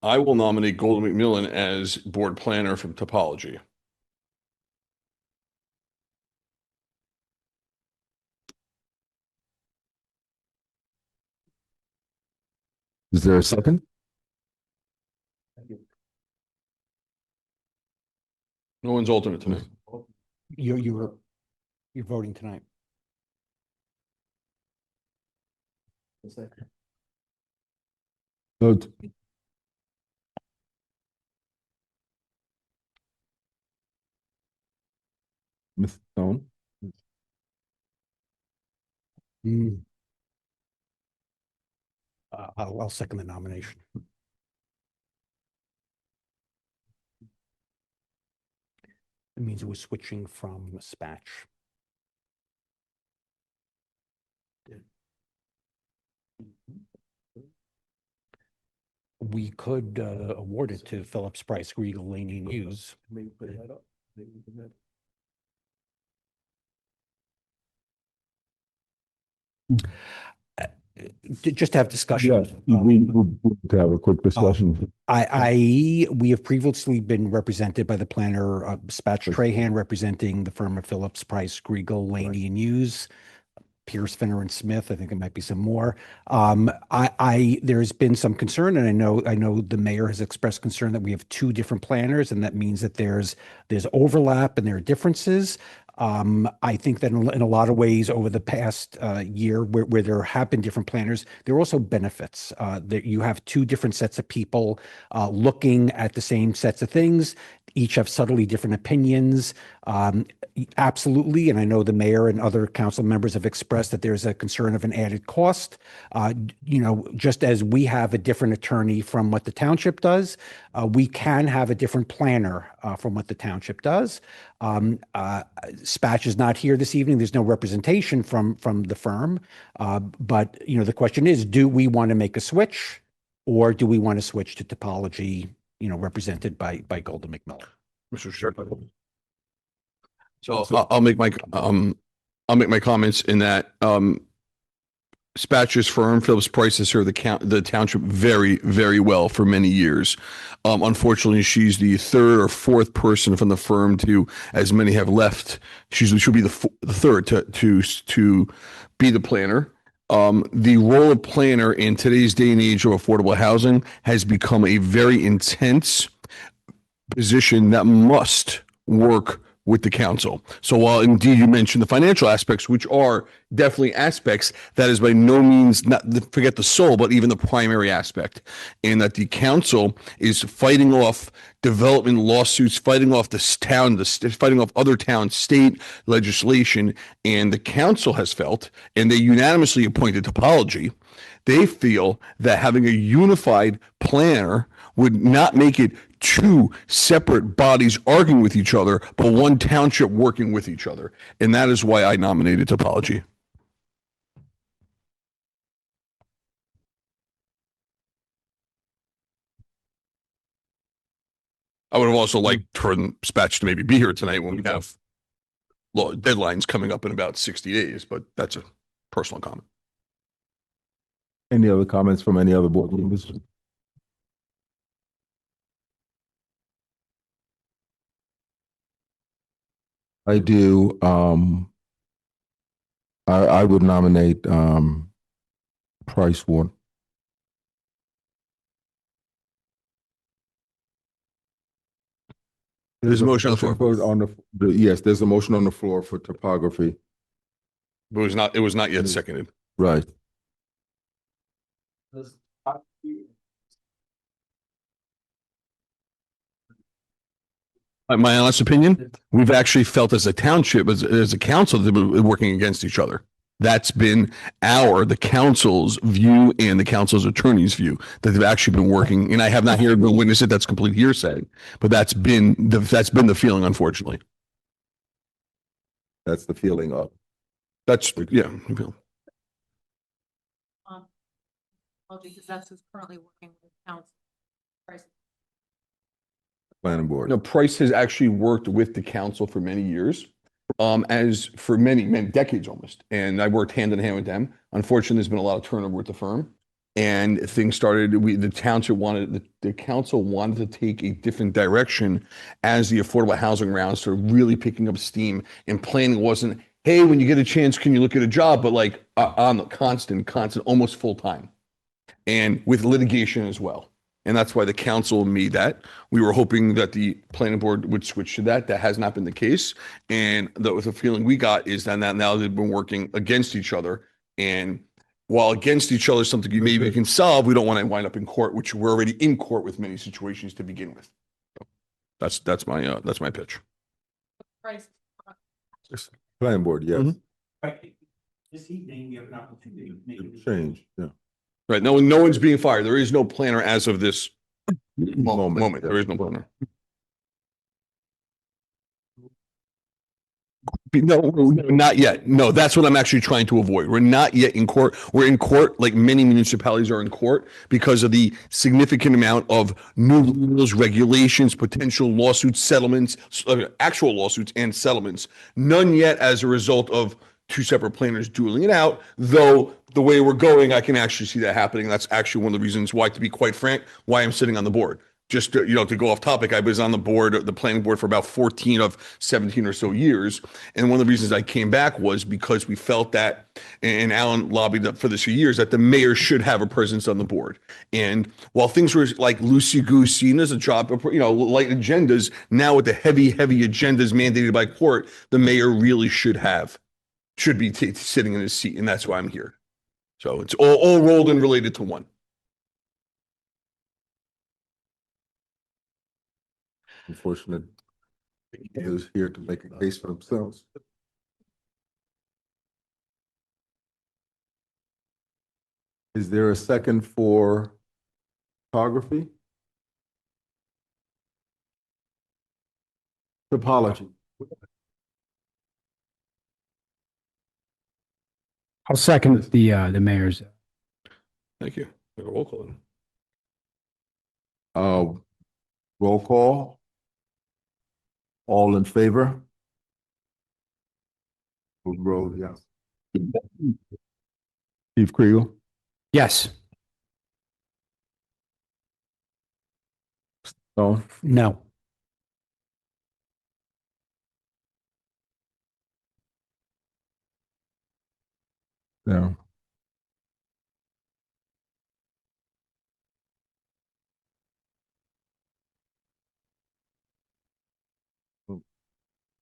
I will nominate Golden McMillan as board planner from Topology. Is there a second? No one's alternate tonight. You're voting tonight. Vote. Ms. Stone? I'll second the nomination. It means we're switching from Spatch. We could award it to Phillips Preiss, Regal, Laney, and Hughes. Just to have discussion. Yeah, we to have a quick discussion. We have previously been represented by the planner, Spatch Trahan, representing the firm of Phillips Preiss, Griegel, Laney, and Hughes. Pierce, Finner, and Smith. I think there might be some more. There's been some concern, and I know the mayor has expressed concern that we have two different planners, and that means that there's overlap and there are differences. I think that in a lot of ways over the past year where there have been different planners, there are also benefits that you have two different sets of people looking at the same sets of things. Each have subtly different opinions. Absolutely. And I know the mayor and other council members have expressed that there's a concern of an added cost. Just as we have a different attorney from what the township does, we can have a different planner from what the township does. Spatch is not here this evening. There's no representation from the firm. But the question is, do we want to make a switch, or do we want to switch to Topology, represented by Golden McMillan? Mr. Chair. So I'll make my comments in that Spatcher's firm, Phillips Preiss, has served the township very, very well for many years. Unfortunately, she's the third or fourth person from the firm to, as many have left. She'll be the third to be the planner. The role of planner in today's day and age of affordable housing has become a very intense position that must work with the council. So while indeed you mentioned the financial aspects, which are definitely aspects, that is by no means, not forget the soul, but even the primary aspect. And that the council is fighting off development lawsuits, fighting off fighting off other towns, state legislation. And the council has felt, and they unanimously appointed Topology, they feel that having a unified planner would not make it two separate bodies arguing with each other, but one township working with each other. And that is why I nominated Topology. I would have also liked for Spatch to maybe be here tonight when we have deadlines coming up in about 60 days, but that's a personal comment. Any other comments from any other board members? I do. I would nominate Price one. There's a motion on the floor. Yes, there's a motion on the floor for topography. But it was not yet seconded. Right. My honest opinion, we've actually felt as a township, as a council, that we're working against each other. That's been the council's view and the council's attorney's view, that they've actually been working. And I have not heard or witnessed it. That's complete hearsay, but that's been the feeling, unfortunately. That's the feeling of. Yeah. Because that's who's currently working with council. Planning board. No, Price has actually worked with the council for many years, as for many decades almost. And I worked hand in hand with them. Unfortunately, there's been a lot of turnover with the firm. and things started, the township wanted, the council wanted to take a different direction as the affordable housing rounds started really picking up steam, and planning wasn't, hey, when you get a chance, can you look at a job? But like on the constant, almost full time, and with litigation as well. And that's why the council made that. We were hoping that the planning board would switch to that. That has not been the case. And the feeling we got is that now they've been working against each other. And while against each other is something you maybe can solve, we don't want to wind up in court, which we're already in court with many situations to begin with. That's my pitch. Price. Planning board, yes. Mhm. This evening, you have an opportunity to make a Change, yeah. Right. No one's being fired. There is no planner as of this moment. Moment, There is no planner. No, not yet. No, that's what I'm actually trying to avoid. We're not yet in court. We're in court, like many municipalities are in court, because of the significant amount of new rules, regulations, potential lawsuits, settlements, actual lawsuits and settlements. None yet as a result of two separate planners dueling it out, though the way we're going, I can actually see that happening. That's actually one of the reasons why, to be quite frank, why I'm sitting on the board. Just to, to go off topic, I was on the board, the planning board, for about 14 of 17 or so years. And one of the reasons I came back was because we felt that, and Alan lobbied for this for years, that the mayor should have a presence on the board. And while things were like loosey-goosey, and there's a job, light agendas, now with the heavy agendas mandated by court, the mayor really should be sitting in his seat. And that's why I'm here. So it's all rolled and related to one. Unfortunate. He is here to make a case for themselves. Is there a second for topography? Topology. I'll second the mayor's. Thank you. Roll call. Roll call. All in favor? Roll, yes. Chief Kriegel? Yes. No. No. No.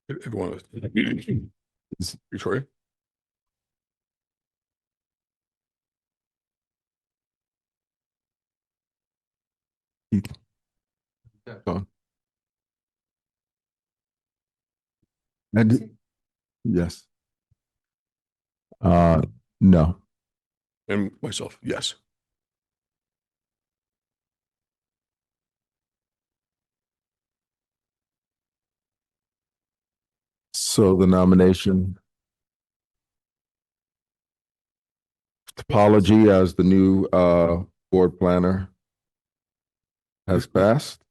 Everyone, Victoria. Go. And yes. No. And myself, yes. So the nomination. Topology as the new board planner has passed.